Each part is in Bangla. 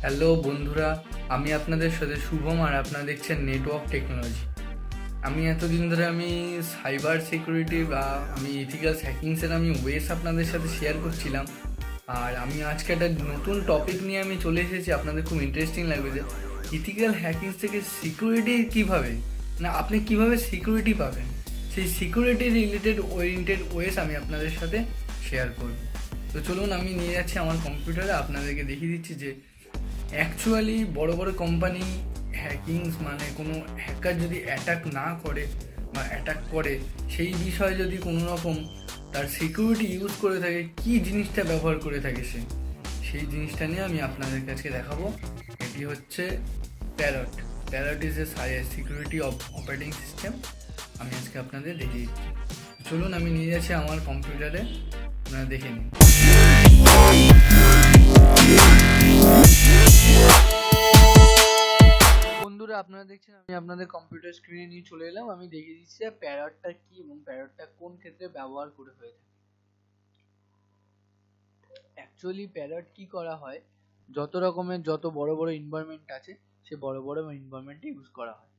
হ্যালো বন্ধুরা, আমি আপনাদের সাথে শুভম আর আপনারা দেখছেন নেটওয়ার্ক টেকনোলজি। আমি এতদিন ধরে সাইবার সিকিউরিটি বা ইথিক্যাল হ্যাকিংসের ওয়েস আপনাদের সাথে শেয়ার করছিলাম। আর আমি আজকে একটা নতুন টপিক নিয়ে চলে এসেছি। আপনাদের খুব ইন্টারেস্টিং লাগবে যে ইথিক্যাল হ্যাকিংস থেকে সিকিউরিটি কীভাবে, না আপনি কীভাবে সিকিউরিটি পাবেন, সেই সিকিউরিটি রিলেটেড ওরিয়েন্টেড ওয়েস আমি আপনাদের সাথে শেয়ার করব। তো চলুন, আমি নিয়ে যাচ্ছি আমার কম্পিউটারে, আপনাদেরকে দেখিয়ে দিচ্ছি যে অ্যাকচুয়ালি বড় বড় কোম্পানি হ্যাকিংস মানে কোনো হ্যাকার যদি অ্যাটাক না করে বা অ্যাটাক করে, সেই বিষয়ে যদি কোনো রকম তার সিকিউরিটি ইউজ করে থাকে, কী জিনিসটা ব্যবহার করে থাকে সেই জিনিসটা নিয়ে আমি আপনাদের কাছে দেখাবো। এটি হচ্ছে parrot. Parrot is a security operating system. আমি আজকে আপনাদের দেখিয়ে দিচ্ছি। চলুন, আমি নিয়ে যাচ্ছি আমার কম্পিউটারে, আপনারা দেখে নিন। বন্ধুরা, আপনারা দেখছেন আমি আপনাদের কম্পিউটার স্ক্রিনে নিয়ে চলে এলাম। আমি দেখিয়ে দিচ্ছি যে প্যারটটা কি এবং প্যারটটা কোন ক্ষেত্রে ব্যবহার করে হয়ে থাকে। অ্যাকচুয়ালি প্যারট কি করা হয়, যত বড় বড় এনভায়রনমেন্ট আছে সে বড় বড় এনভায়রনমেন্টে ইউজ করা হয়।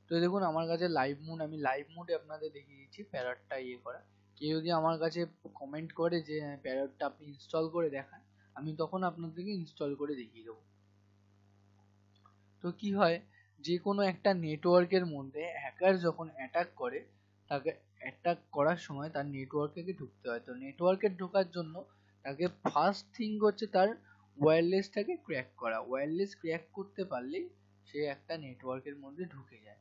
তো দেখুন আমার কাছে লাইভ মোড, আমি লাইভ মোডে আপনাদের দেখিয়ে দিচ্ছি প্যারটটা করা। কেউ যদি আমার কাছে কমেন্ট করে যে প্যারটটা আপনি ইনস্টল করে দেখান, আমি তখন আপনাদেরকে ইনস্টল করে দেখিয়ে দেবো। তো কি হয়, যে কোনো একটা নেটওয়ার্কের মধ্যে হ্যাকার যখন অ্যাটাক করে, তাকে অ্যাটাক করার সময় তার নেটওয়ার্কে ঢুকতে হয়। তো নেটওয়ার্কে ঢোকার জন্য তাকে ফার্স্ট থিং হচ্ছে তার ওয়্যারলেসটাকে ক্র্যাক করা। ওয়্যারলেস ক্র্যাক করতে পারলেই সে একটা নেটওয়ার্কের মধ্যে ঢুকে যায়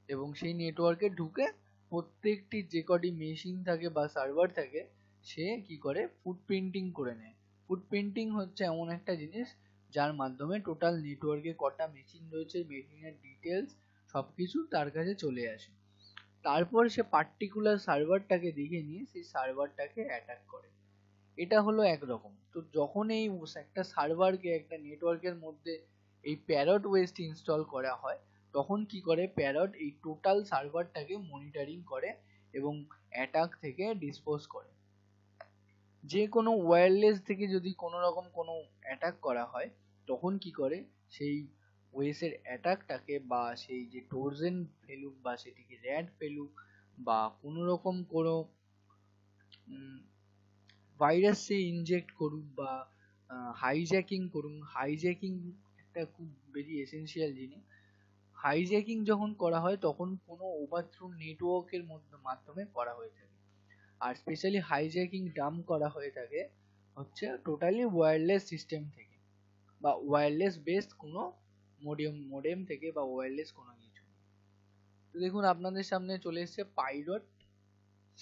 এবং সেই নেটওয়ার্কে ঢুকে প্রত্যেকটি যে কটি মেশিন থাকে বা সার্ভার থাকে সে কি করে ফুটপ্রিন্টিং করে নেয়। ফুটপ্রিন্টিং হচ্ছে এমন একটা জিনিস যার মাধ্যমে টোটাল নেটওয়ার্কে কটা মেশিন রয়েছে, মেশিনের ডিটেলস সবকিছু তার কাছে চলে আসে। তারপর সে পার্টিকুলার সার্ভারটাকে দেখে নিয়ে সেই সার্ভারটাকে অ্যাটাক করে। এটা হলো একরকম। তো যখন এই একটা সার্ভারকে একটা নেটওয়ার্কের মধ্যে এই প্যারট ওয়েস্ট ইনস্টল করা হয়, তখন কি করে প্যারট এই টোটাল সার্ভারটাকে মনিটরিং করে এবং অ্যাটাক থেকে ডিসপোজ করে। যে কোনো ওয়্যারলেস থেকে যদি কোনো রকম কোনো অ্যাটাক করা হয়, তখন কি করে সেই ওয়েসের অ্যাটাকটাকে বা সেই যে ট্রোজান ফেলুক বা সেটিকে র্যাট ফেলুক বা কোনো রকম কোনো ভাইরাস সে ইনজেক্ট করুক বা হাইজ্যাকিং করুন। হাইজ্যাকিং একটা খুব বেশি এসেনশিয়াল জিনিস। হাইজ্যাকিং যখন করা হয় তখন কোনো ওভারথ্রো নেটওয়ার্কের মাধ্যমে করা হয়ে থাকে। আর স্পেশালি হাইজ্যাকিং ডাম্প করা হয়ে থাকে হচ্ছে টোটালি ওয়্যারলেস সিস্টেম থেকে বা ওয়্যারলেস বেসড কোনো মোডেম থেকে বা ওয়্যারলেস কোনো কিছু। তো দেখুন আপনাদের সামনে চলে এসেছে Parrot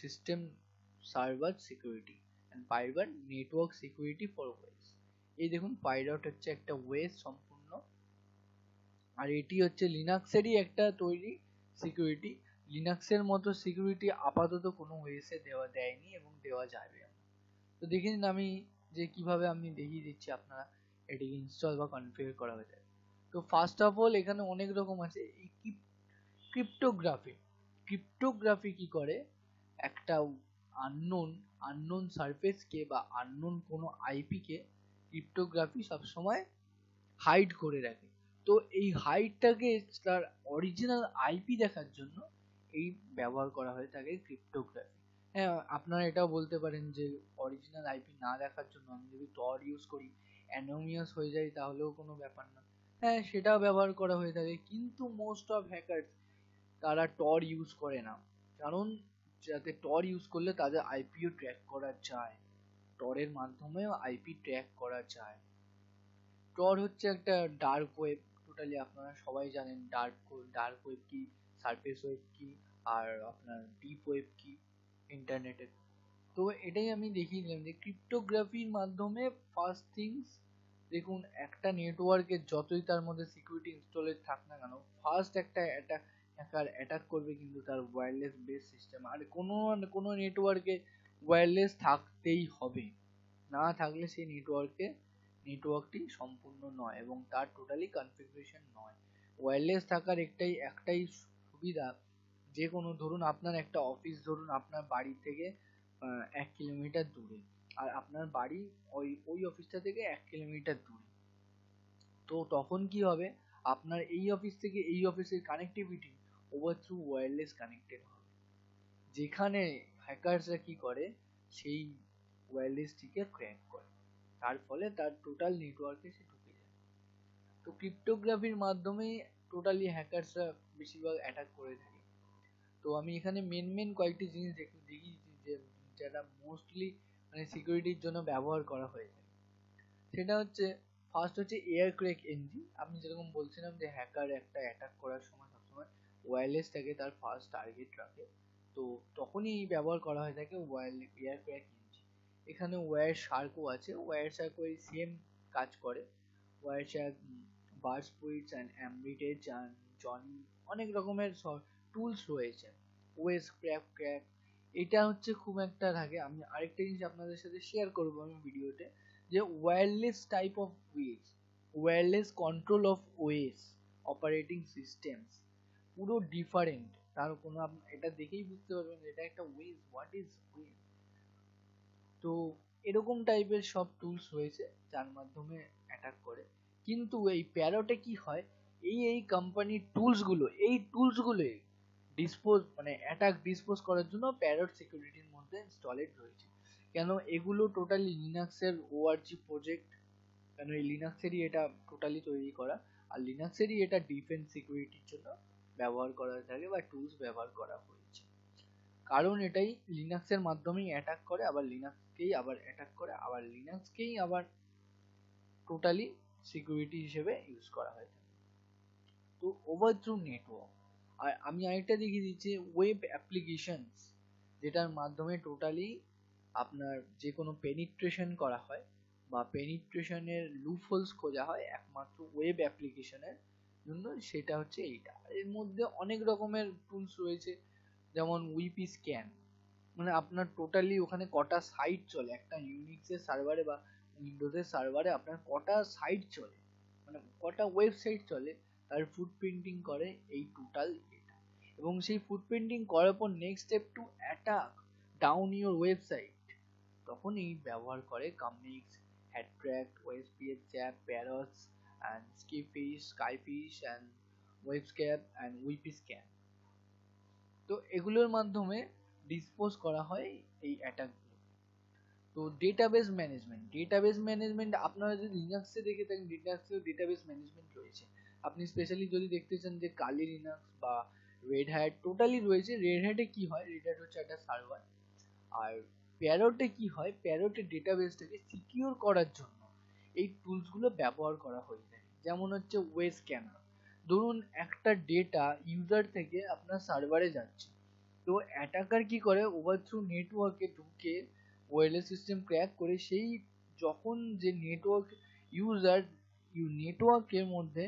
system server security and Parrot network security for ways. এই দেখুন পাইরট হচ্ছে একটা ওয়েস সম্পূর্ণ, আর এটি হচ্ছে লিনাক্সেরই একটা তৈরি সিকিউরিটি। লিনাক্সের মতো সিকিউরিটি আপাতত কোনো ওয়েসে দেয়নি এবং দেওয়া যাবে না। তো দেখে নিন আমি যে কিভাবে আমি দেখিয়ে দিচ্ছি, আপনারা এটিকে ইনস্টল বা কনফিগার করা হয়ে যায়। তো ফার্স্ট অফ অল এখানে অনেক রকম আছে। এই ক্রিপ্টোগ্রাফি। ক্রিপ্টোগ্রাফি কি করে, একটা আননোন আননোন সারফেসকে বা আননোন কোনো আইপিকে ক্রিপ্টোগ্রাফি সবসময় হাইড করে রাখে। তো এই হাইডটাকে তার অরিজিনাল আইপি দেখার জন্য এই ব্যবহার করা হয়ে থাকে ক্রিপ্টোগ্রাফি। হ্যাঁ, আপনারা এটাও বলতে পারেন যে অরিজিনাল আইপি না দেখার জন্য আমি যদি টর ইউজ করি, অ্যানোনিমাস হয়ে যায়, তাহলেও কোনো ব্যাপার না। হ্যাঁ, সেটাও ব্যবহার করা হয়ে থাকে, কিন্তু মোস্ট অফ হ্যাকার্স তারা টর ইউজ করে না, কারণ যাতে টর ইউজ করলে তাদের আইপিও ট্র্যাক করা যায়, টরের মাধ্যমেও আইপি ট্র্যাক করা যায়। টর হচ্ছে একটা ডার্ক ওয়েব। টোটালি আপনারা সবাই জানেন ডার্ক ওয়েব কি, সারফেস ওয়েব কি, আর আপনার ডিপ ওয়েব কি ইন্টারনেটের। তো এটাই আমি দেখিয়ে দিলাম যে ক্রিপ্টোগ্রাফির মাধ্যমে ফার্স্ট থিংস, দেখুন একটা নেটওয়ার্কের যতই তার মধ্যে সিকিউরিটি ইনস্টলেড থাক না কেন, ফার্স্ট একটা হ্যাকার অ্যাটাক করবে কিন্তু তার ওয়্যারলেস বেস সিস্টেম। আর কোনো নেটওয়ার্কে ওয়্যারলেস থাকতেই হবে, না থাকলে সেই নেটওয়ার্কটি সম্পূর্ণ নয় এবং তার টোটালি কনফিগারেশন নয়। ওয়্যারলেস থাকার একটাই সুবিধা, যে কোনো ধরুন আপনার একটা অফিস, ধরুন আপনার বাড়ি থেকে 1 কিলোমিটার দূরে, আর আপনার বাড়ি ওই অফিসটা থেকে 1 কিলোমিটার দূরে। তো তখন কি হবে, আপনার এই অফিস থেকে এই অফিসের connectivity over through wireless connected হবে, যেখানে হ্যাকারসরা কি করে সেই ওয়্যারলেসটিকে ক্র্যাক করে, তার ফলে তার টোটাল নেটওয়ার্কে সে ঢুকে যায়। তো ক্রিপ্টোগ্রাফির মাধ্যমেই টোটালি হ্যাকারসরা বেশিরভাগ অ্যাটাক করে থাকে। তো আমি এখানে মেন কয়েকটি জিনিস দেখিয়েছি যে যেটা মোস্টলি মানে সিকিউরিটির জন্য ব্যবহার করা হয়ে থাকে। সেটা হচ্ছে ফার্স্ট হচ্ছে এয়ার ক্র্যাক এনজি। আমি যেরকম বলছিলাম যে হ্যাকার একটা অ্যাটাক করার সময় সবসময় ওয়্যারলেসটাকে তার ফার্স্ট টার্গেট রাখে, তো তখনই ব্যবহার করা হয়ে থাকে এয়ার ক্র্যাক এনজি। এখানে ওয়্যার শার্কও আছে, ওয়্যার শার্কও এই সেম কাজ করে। Wireshark, Burp Suite and Armitage and Johnny, অনেক রকমের টুলস রয়েছে। ওয়েস ক্র্যাক, এটা হচ্ছে খুব একটা থাকে। আমি আরেকটা জিনিস আপনাদের সাথে শেয়ার করবো আমি ভিডিওতে, যে wireless type of ways, wireless control of ways operating systems পুরো ডিফারেন্ট। তার কোনো এটা দেখেই বুঝতে পারবেন এটা একটা ওয়েস, হোয়াট ইজ ওয়েস। তো এরকম টাইপের সব টুলস রয়েছে যার মাধ্যমে অ্যাটাক করে। কিন্তু এই প্যারোটে কি হয়, এই কোম্পানির টুলসগুলো ডিসপোজ মানে অ্যাটাক ডিসপোজ করার জন্য প্যারোট সিকিউরিটির মধ্যে ইনস্টলেড রয়েছে। কেন এগুলো টোটালি লিনাক্সের ওআরজি প্রজেক্ট, কেন এই লিনাক্সেরই এটা টোটালি তৈরি করা, আর লিনাক্সেরই এটা ডিফেন্স সিকিউরিটির জন্য ব্যবহার করা থাকে বা টুলস ব্যবহার করা হয়েছে। কারণ এটাই লিনাক্সের মাধ্যমেই অ্যাটাক করে, আবার লিনাক্সকেই আবার অ্যাটাক করে, আবার লিনাক্সকেই আবার টোটালি সিকিউরিটি হিসেবে ইউজ করা হয়। তো ওভার থ্রু নেটওয়ার্ক। আর আমি আরেকটা দেখিয়ে দিচ্ছি ওয়েব অ্যাপ্লিকেশনস, যেটার মাধ্যমে টোটালি আপনার যে কোনো পেনিট্রেশন করা হয় বা পেনিট্রেশনের লুপহোলস খোঁজা হয় একমাত্র ওয়েব অ্যাপ্লিকেশনের জন্য, সেটা হচ্ছে এইটা। এর মধ্যে অনেক রকমের টুলস রয়েছে, যেমন উইপি স্ক্যান, মানে আপনার টোটালি ওখানে কটা সাইট চলে একটা ইউনিক্সের সার্ভারে বা উইন্ডোজের সার্ভারে, আপনার কটা সাইট চলে, মানে কটা ওয়েবসাইট চলে, তার ফুটপ্রিন্টিং করে এই টোটাল এটা। এবং সেই ফুটপ্রিন্টিং করার পর next step to attack down your website, তখন এই ব্যবহার করে কামনিক্স, হ্যাডট্র্যাক, ওএসপিএস, ZAP, Paros and Skipfish and WebScarab and WPScan. তো এগুলোর মাধ্যমে ডিসপোজ করা হয় এই অ্যাটাকগুলো। তো ডেটাবেস ম্যানেজমেন্ট আপনারা যদি লিনাক্সে দেখে থাকেন, লিনাক্সেও ডেটাবেস ম্যানেজমেন্ট রয়েছে। আপনি স্পেশালি যদি দেখতে চান যে কালি লিনাক্স বা রেড হ্যাট টোটালি রয়েছে। রেড হ্যাটে কি হয়, রেড হ্যাট হচ্ছে একটা সার্ভার, আর প্যারোটে কি হয়, প্যারোটে ডেটাবেসটাকে সিকিউর করার জন্য এই টুলসগুলো ব্যবহার করা হয়ে থাকে। যেমন হচ্ছে ওয়ে স্ক্যানার, ধরুন একটা ডেটা ইউজার থেকে আপনার সার্ভারে যাচ্ছে, তো অ্যাটাকার কি করে ওভার থ্রু নেটওয়ার্কে ঢুকে ওয়্যারলেস সিস্টেম ক্র্যাক করে সেই যখন যে নেটওয়ার্ক ইউজার নেটওয়ার্কের মধ্যে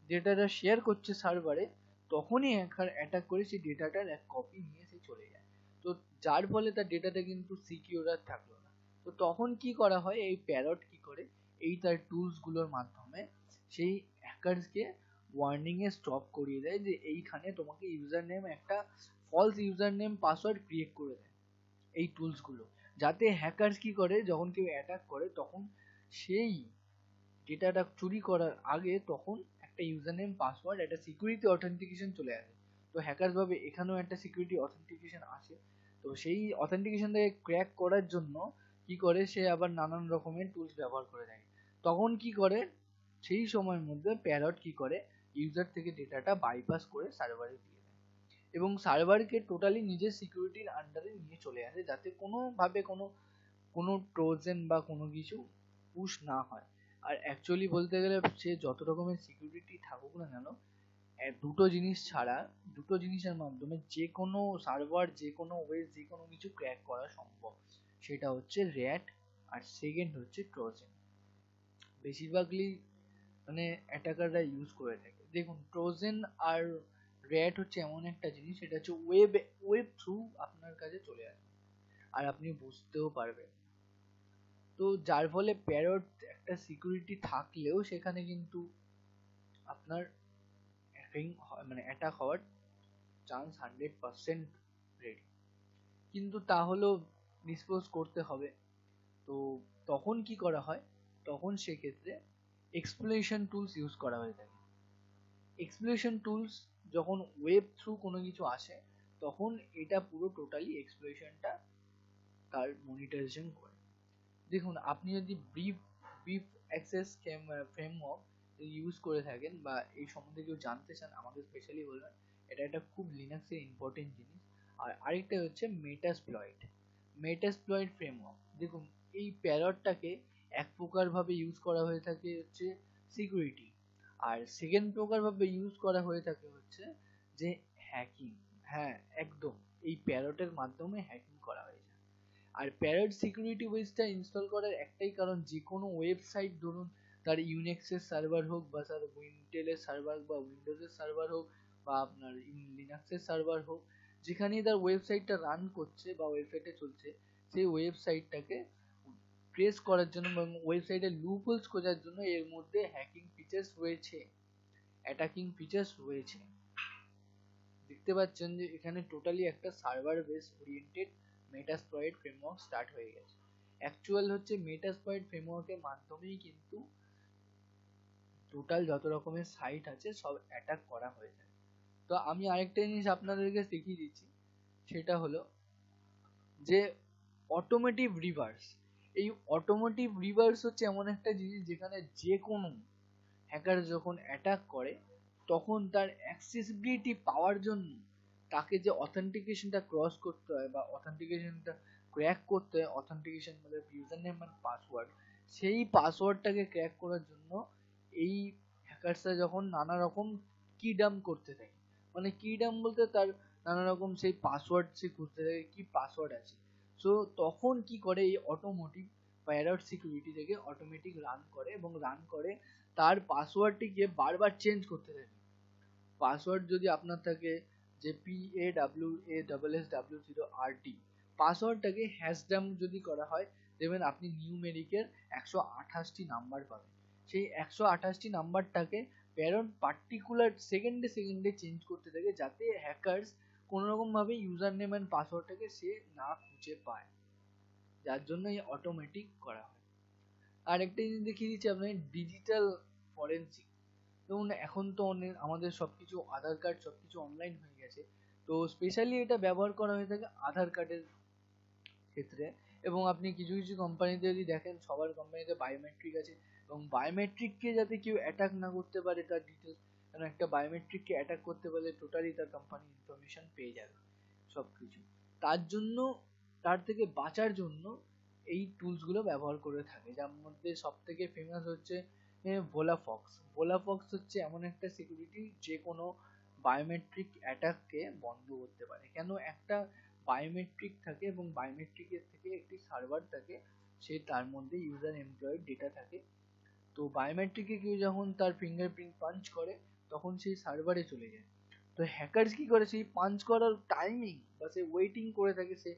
ডেটাটা শেয়ার করছে সার্ভারে, তখনই অ্যাটাক করে সেই ডেটাটার এক কপি নিয়ে সে চলে যায়। তো যার ফলে তার ডেটাটা কিন্তু সিকিউর আর থাকলো না। তো তখন কি করা হয়, এই প্যারট কি করে এই তার টুলস গুলোর মাধ্যমে সেই হ্যাকারসকে ওয়ার্নিং এ স্টপ করিয়ে দেয় যে এইখানে তোমাকে ইউজার নেম একটা false user name password create করে দেয় এই টুলস গুলো, যাতে হ্যাকারস কি করে যখন কেউ অ্যাটাক করে তখন সেই ডেটাটা চুরি করার আগে তখন একটা ইউজার নেম পাসওয়ার্ড একটা সিকিউরিটি অথেন্টিকেশন চলে আসে। তো হ্যাকারস ভাবে এখানেও একটা সিকিউরিটি অথেন্টিকেশন আসে, তো সেই অথেন্টিকেশনটাকে ক্র্যাক করার জন্য কি করে সে আবার নানান রকমের টুলস ব্যবহার করে থাকে। তখন কি করে সেই সময়ের মধ্যে প্যারট কি করে ইউজার থেকে ডেটাটা বাইপাস করে সার্ভারে দিয়ে দেয় এবং সার্ভারকে টোটালি নিজের সিকিউরিটির আন্ডারে নিয়ে চলে আসে, যাতে কোনোভাবে কোনো ট্রোজেন বা কোনো কিছু পুশ না হয়। আর অ্যাকচুয়ালি বলতে গেলে সে যত রকমের সিকিউরিটি থাকুক না কেন, দুটো জিনিসের মাধ্যমে যে কোনো সার্ভার, যে কোনো ওয়েস, যে কোনো কিছু ক্র্যাক করা সম্ভব। সেটা হচ্ছে র্যাট, আর সেকেন্ড হচ্ছে ট্রোজেন। বেশিরভাগই মানে অ্যাটাকাররা ইউজ করে থাকে। দেখুন ট্রোজেন আর র্যাট হচ্ছে এমন একটা জিনিস, এটা হচ্ছে ওয়েব থ্রু আপনার কাছে চলে আসে আর আপনি বুঝতেও পারবেন। তো যার ফলে প্যারট একটা সিকিউরিটি থাকলেও সেখানে কিন্তু আপনার মানে অ্যাটাক হওয়ার চান্স 100% রেডি, কিন্তু তাহলেও ডিসপোজ করতে হবে। তো তখন কি করা হয়, তখন সেক্ষেত্রে এক্সপ্লোরেশন টুলস ইউজ করা হয়ে থাকে। এক্সপ্লোরেশন টুলস যখন ওয়েব থ্রু কোনো কিছু আসে তখন এটা পুরো টোটালি এক্সপ্লোরেশনটা তার মনিটাইজেশন করে। দেখুন আপনি যদি ব্রিফ অ্যাক্সেস ফ্রেমওয়ার্ক ইউজ করে থাকেন বা এই সম্বন্ধে কেউ জানতে চান আমাকে স্পেশালি বলবেন, এটা একটা খুব লিনাক্সের ইম্পর্টেন্ট জিনিস। আর আরেকটা হচ্ছে মেটাসপ্লয়েড ফ্রেমওয়ার্ক। দেখুন এই প্যারটটাকে এক প্রকার ভাবে ইউজ করা হয়ে থাকে হচ্ছে সিকিউরিটি, আর সেকেন্ড প্রকার ভাবে ইউজ করা হয়ে থাকে হচ্ছে যে হ্যাকিং। হ্যাঁ একদম, এই প্যারটের মাধ্যমে হ্যাকিং করা হয়ে যায়। আর প্যারট সিকিউরিটি ওয়েজটা ইনস্টল করার একটাই কারণ, যে কোনো ওয়েবসাইট ধরুন তার ইউনিক্সের সার্ভার হোক বা তার ইন্টেলের সার্ভার বা উইন্ডোজের সার্ভার হোক বা আপনার লিনাক্সের সার্ভার হোক, যেখানেই তার ওয়েবসাইটটা রান করছে বা ওয়েবসাইটে চলছে, সেই ওয়েবসাইটটাকে ট্রেস করার জন্য এবং ওয়েবসাইটের লুপহোলস খোঁজার জন্য এর মধ্যে হ্যাকিং ফিচার্স রয়েছে, অ্যাটাকিং ফিচার্স রয়েছে। দেখতে পাচ্ছেন যে এখানে টোটালি একটা server base oriented Metasploit framework start হয়ে গেছে। অ্যাকচুয়াল হচ্ছে মেটাসপ্লয়েড ফ্রেমওয়ার্কের মাধ্যমেই কিন্তু টোটাল যত রকমের সাইট আছে সব অ্যাটাক করা হয়ে যায়। তো আমি আরেকটা জিনিস আপনাদেরকে শিখিয়ে দিচ্ছি, সেটা হলো যে অটোমেটিভ রিভার্স। এই অটোমেটিভ রিভার্স হচ্ছে এমন একটা জিনিস যেখানে যে কোনো হ্যাকার যখন অ্যাটাক করে তখন তার অ্যাক্সেসিবিলিটি পাওয়ার জন্য তাকে যে অথেন্টিকেশনটা ক্রস করতে হয় বা অথেন্টিকেশনটা ক্র্যাক করতে হয়, অথেন্টিকেশন মানে ইউজার নেম এন্ড পাসওয়ার্ড, সেই পাসওয়ার্ডটাকে ক্র্যাক করার জন্য এই হ্যাকারসরা যখন নানা রকম কি ডাম্প করতে থাকে, মানে কি ডাম্প বলতে তার নানা রকম সেই পাসওয়ার্ড সে খুঁজতে থাকে কি পাসওয়ার্ড আছে। সো তখন কি করে এই অটোমেটিক প্যারট সিকিউরিটি থেকে অটোমেটিক রান করে এবং রান করে তার পাসওয়ার্ডটিকে বারবার চেঞ্জ করতে থাকে। পাসওয়ার্ড যদি আপনার থাকে যে PAWASS0RT, পাসওয়ার্ডটাকে হ্যাশডাম্প যদি করা হয় দেখবেন আপনি নিউমেরিকের 128টি নাম্বার পাবেন। সেই 128টি নাম্বারটাকে প্যারট পার্টিকুলার সেকেন্ডে সেকেন্ডে চেঞ্জ করতে থাকে যাতে হ্যাকারস কোনো রকম ভাবে ইউজার নেম এন্ড পাসওয়ার্ডটাকে সে না খুঁজে পায়, যার জন্য এই অটোমেটিক করা হয়। আর একটা জিনিস দেখিয়ে দিচ্ছি আপনার ডিজিটাল ফরেনসিক। যেমন এখন তো অনেক আমাদের সবকিছু আধার কার্ড সবকিছু অনলাইন হয়ে গেছে, তো স্পেশালি এটা ব্যবহার করা হয়ে থাকে আধার কার্ডের ক্ষেত্রে। এবং আপনি কিছু কিছু কোম্পানিতে যদি দেখেন সবার কোম্পানিতে বায়োমেট্রিক আছে, এবং বায়োমেট্রিককে যাতে কেউ অ্যাটাক না করতে পারে তার ডিটেলস, কারণ একটা বায়োমেট্রিককে অ্যাটাক করতে পারলে টোটালি তার কোম্পানি ইনফরমেশন পেয়ে যাবে সবকিছু। তার জন্য তার থেকে বাঁচার জন্য এই টুলসগুলো ব্যবহার করে থাকে, যার মধ্যে সব থেকে ফেমাস হচ্ছে ভোলাফক্স। ভোলাফক্স হচ্ছে এমন একটা সিকিউরিটি যে কোনো বায়োমেট্রিক অ্যাটাককে বন্ধ করতে পারে। কেন, একটা বায়োমেট্রিক থাকে এবং বায়োমেট্রিকের থেকে একটি সার্ভার থাকে, সে তার মধ্যে ইউজার এমপ্লয়েড ডেটা থাকে। তো বায়োমেট্রিকে কেউ যখন তার ফিঙ্গারপ্রিন্ট পাঞ্চ করে তখন সেই সার্ভারে চলে যায়। তো হ্যাকারস কি করে, সেই পাঞ্চ করার টাইমিং বা সে ওয়েটিং করে থাকে, সে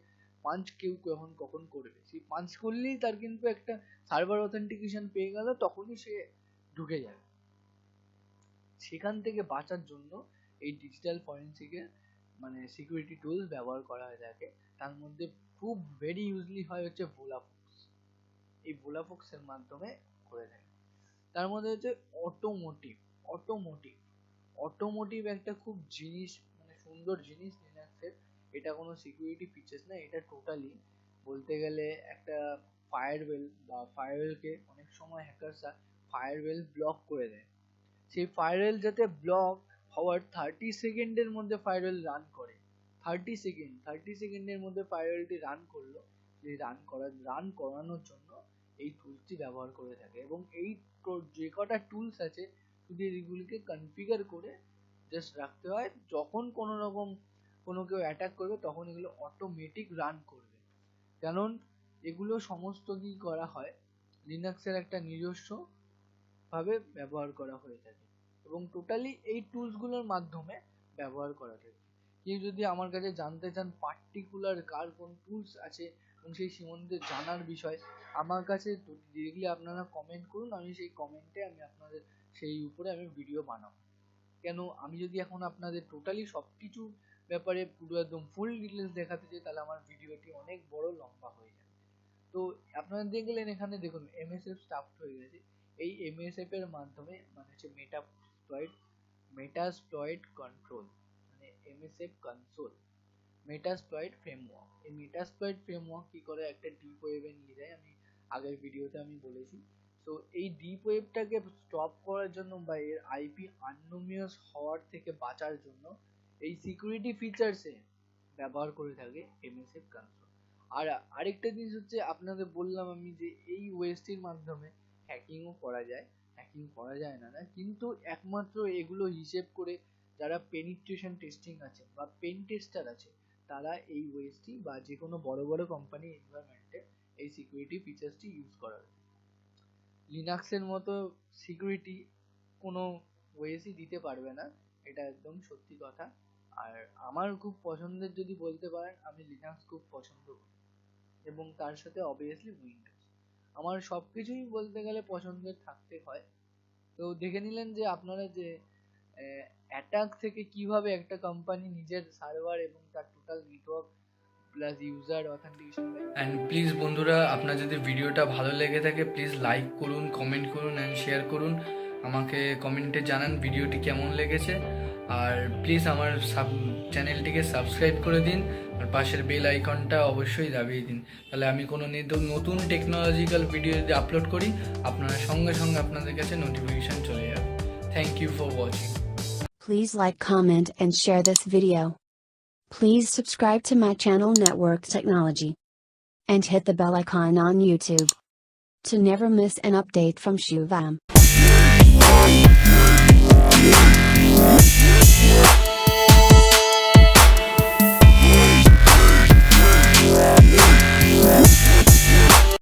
পাঞ্চ কেউ কখন করবে, সেই পাঞ্চ করলেই তার কিন্তু একটা সার্ভার অথেন্টিকেশন পেয়ে গেল, তখনই সে ঢুকে যাবে। সেখান থেকে বাঁচার জন্য এই ডিজিটাল ফরেনসিকের মানে সিকিউরিটি টুলস ব্যবহার করা হয়ে থাকে। তার মধ্যে খুব ভেরি ইউজলি হয় হচ্ছে ভোলাফক্স। এই ভোলাফক্সের মাধ্যমে করে থাকে। তার মধ্যে হচ্ছে অটোমোটিভ। অটোমোটিভ অটোমোটিভ একটা খুব জিনিস, মানে সুন্দর জিনিস লিনাক্সের। এটা কোনো সিকিউরিটি ফিচার্স না, এটা টোটালি বলতে গেলে একটা ফায়ারওয়েল বা ফায়ারওয়েলকে অনেক সময় হ্যাকারসরা ফায়ারওয়েল ব্লক করে দেয়। সেই ফায়ারওয়েল যাতে ব্লক হওয়ার 30 সেকেন্ডের মধ্যে ফায়ারওয়েল রান করে। 30 সেকেন্ডের মধ্যে ফায়ারওয়েলটি রান করলো, সেই রান করানোর জন্য এই টুলসটি ব্যবহার করে থাকে। এবং এই যে কটা টুলস আছে শুধু এগুলিকে কনফিগার করে জাস্ট রাখতে হয়, যখন কোনো রকম কোনো কেউ অ্যাটাক করবে তখন এগুলো অটোমেটিক রান করবে। কারণ এগুলো সমস্ত কি করা হয় লিনাক্সের একটা নিজস্ব ভাবে ব্যবহার করা হয়ে থাকে এবং টোটালি এই টুলসগুলোর মাধ্যমে ব্যবহার করা থাকে। কেউ যদি আমার কাছে জানতে চান পার্টিকুলার কার কোন টুলস আছে এবং সেই সম্বন্ধে জানার বিষয়, আমার কাছে ডিরেক্টলি আপনারা কমেন্ট করুন, আমি সেই কমেন্টে আমি আপনাদের সেই উপরে আমি ভিডিও বানাবো। কেন, আমি যদি এখন আপনাদের টোটালি সবকিছু ব্যাপারে পুরো একদম ফুল ডিটেলস দেখাতে চাই তাহলে আমার ভিডিওটি অনেক বড় লম্বা হয়ে যাবে। তো আপনারা দেখলেন এখানে দেখুন MSF স্টাফ হয়ে গেছে। এই MSF এর মাধ্যমে মানে হচ্ছে মেটাস্প্লয়েড কন্ট্রোল মানে MSF কনসোল মেটাস্প্লয়েড ফ্রেমওয়ার্ক। এই মেটাস্প্লয়েড ফ্রেমওয়ার্ক কি করে একটা ডিপ ওয়েভে নিয়ে যায়, আমি আগের ভিডিওতে আমি বলেছি। তো এই ডিপ ওয়েভটাকে স্টপ করার জন্য বা এর আইপি আননোমিয়াস হওয়ার থেকে বাঁচার জন্য এই সিকিউরিটি ফিচার্সে ব্যবহার করে থাকে MSF কনসোল। আর আরেকটা জিনিস হচ্ছে আপনাদের বললাম আমি যে এই ওয়েস্টির মাধ্যমে হ্যাকিংও করা যায়। হ্যাকিং করা যায় না কিন্তু একমাত্র এগুলো হিসেব করে যারা পেনিট্রেশন টেস্টিং আছে বা পেন টেস্টার আছে তারা এই ওয়েসটি বা যে কোনো বড় বড় কোম্পানি এনভায়রনমেন্টে এই সিকিউরিটি ফিচার্সটি ইউজ করা যায়। লিনাক্সের মতো সিকিউরিটি কোনো ওয়েসই দিতে পারবে না, এটা একদম সত্যি কথা। আর আমার খুব পছন্দের যদি বলতে পারেন, আমি লিনাক্স খুব পছন্দ করি এবং তার সাথে অবভিয়াসলি উইন্ডোজ। আমার সব কিছুই বলতে গেলে পছন্দের থাকতে হয়। তো দেখে নিলেন যে আপনারা যে অ্যাটাক থেকে কিভাবে একটা কোম্পানি নিজের সার্ভার এবং তার total network plus user authentication. And please বন্ধুরা, আপনার যদি ভিডিওটা ভালো লেগে থাকে প্লিজ লাইক করুন, কমেন্ট করুন অ্যান্ড শেয়ার করুন। আমাকে কমেন্টে জানান ভিডিওটি কেমন লেগেছে। আর প্লিজ আমার চ্যানেলটিকে সাবস্ক্রাইব করে দিন আর পাশের বেল আইকনটা অবশ্যই দাবিয়ে দিন, তাহলে আমি কোনো নতুন টেকনোলজিক্যাল ভিডিও যদি আপলোড করি আপনারা সঙ্গে সঙ্গে আপনাদের কাছে নোটিফিকেশান চলে যাবে। Thank you for watching. Please like, comment and share this video. Please subscribe to my channel Network Technology and hit the bell icon on YouTube to never miss an update from Shivam.